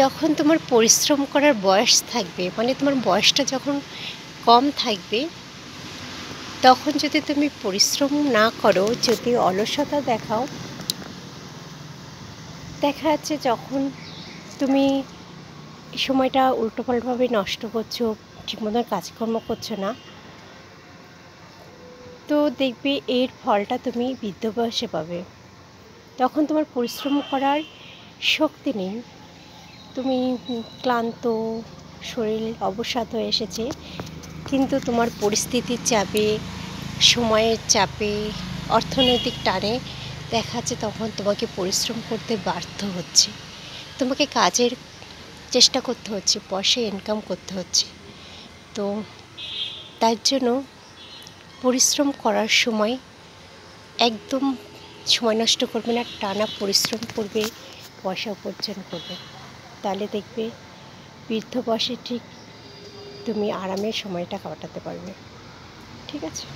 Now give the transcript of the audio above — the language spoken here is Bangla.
যখন তোমার পরিশ্রম করার বয়স থাকবে, মানে তোমার বয়সটা যখন কম থাকবে, তখন যদি তুমি পরিশ্রম না করো, যদি অলসতা দেখাও, দেখা যাচ্ছে যখন তুমি সময়টা উল্টোপাল্টভাবে নষ্ট করছো, ঠিকমতো কাজকর্ম করছো না, তো দেখবে এর ফলটা তুমি বৃদ্ধ বয়সে পাবে। তখন তোমার পরিশ্রম করার শক্তি নেই, তুমি ক্লান্ত, শরীর অবসাদ হয়ে এসেছে, কিন্তু তোমার পরিস্থিতির চাপে, সময়ের চাপে, অর্থনৈতিক টানে দেখা যাচ্ছে তখন তোমাকে পরিশ্রম করতে বাধ্য হচ্ছে, তোমাকে কাজের চেষ্টা করতে হচ্ছে, পয়সা ইনকাম করতে হচ্ছে। তো তার জন্য পরিশ্রম করার সময় একদম সময় নষ্ট করবে না, টানা পরিশ্রম করবে, পয়সা উপার্জন করবে। তাহলে দেখবে বৃদ্ধ বয়সে ঠিক তুমি আরামের সময়টা কাটাতে পারবে। ঠিক আছে।